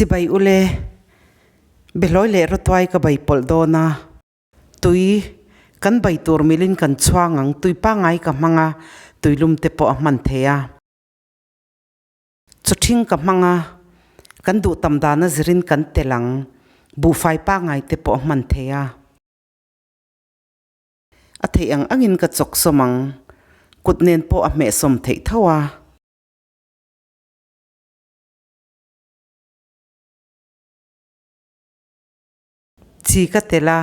si bai ule Behlawi Leh Rawtuai ka bai poldona tui kan bai tur milin kan chuangang tui pa ngai ka manga tuilum te po man thea chuthing ka manga kan du tamdana zirin kan telang bu fai pa ngai te po man thea a theiang angin ka chok somang kutnen po a me som thei thawa chi ka tela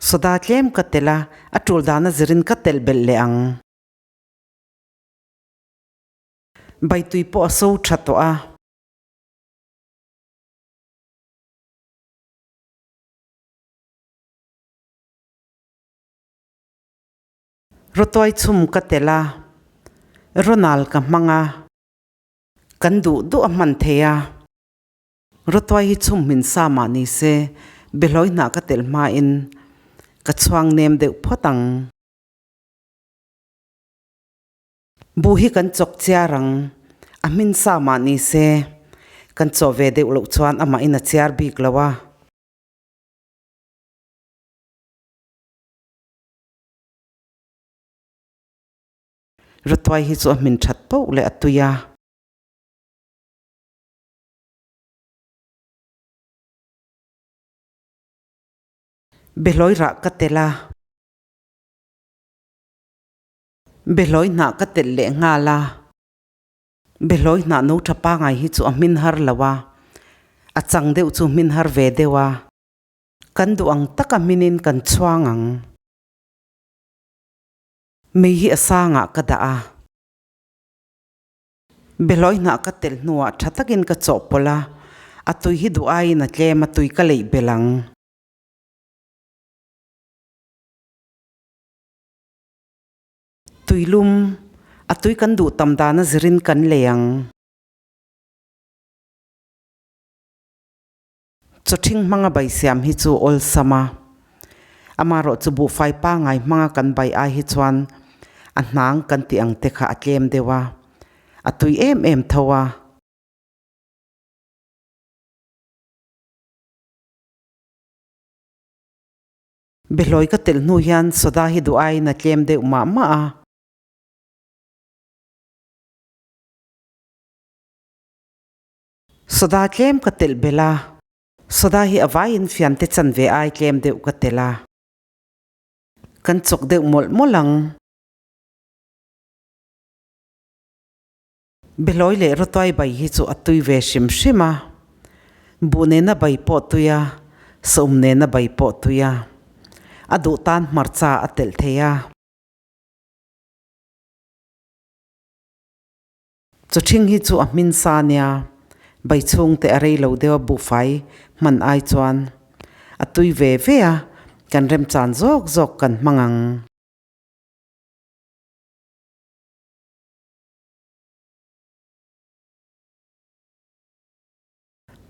soda tlem ka tela atul dana zirin ka tel bel le ang bai tui po so thato a Rawtuai chum ka tela ronal ka manga kan du man thea Rawtuai hi chum min sa ma ni se Behlawi na ka tel ma in ka chuang nem deuh photang bu hi kan chok chiarang a min sa ma ni se kan chaw ve deuh lo chuan ama in a chiar bik lawa Rawtuai hi chu a min that po le atuya Behlawi ra ka tela Behlawi na ka tel le nga la Behlawi na no thapa ngai hi chu a min har lawa a chang deuh chu min har ve dewa kan du ang taka minin kan chuangang mei hi asanga ka da a Behlawi na ka tel nuwa thatakin ka chopola atui hi du ai na tlem atui ka lei belang tuilum atui kan du tamdana zirin kan leang chuthing manga bai siam hi chu ol sama amaro chu bu fai pa ngai manga kan bai a hi chuan a hnang kan ti ang te kha atlem dewa atui em thawa Behlawi ka tel nu hian soda hi du ai na tlem deuh ma a soda tlem ka tel bela soda hi avain fian te chan ve ai tlem deuh ka tela kan chok deuh molang Behlawi Leh Rawtuai bai hi chu atui ve shima bu ne na bai po tuya som ne na bai po tuya adu tan marcha atel theya chuthing hi chu a min sa nia bai chung te arei lo dewa bu fai man ai chuan atui ve a kan rem chan zok kan mangang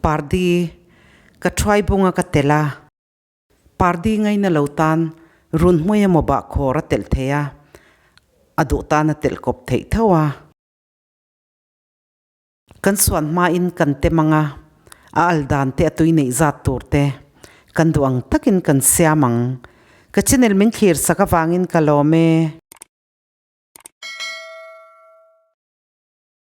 pardi ka thwai bunga ka tela pardi ngai na lotan run hmoya moba khora tel theya adu ta na tel kop thei thawa kan suan ma in kan te manga a aldan te atui nei zat tur te kan duang takin kan siamang ka channel min khir saka wangin kalome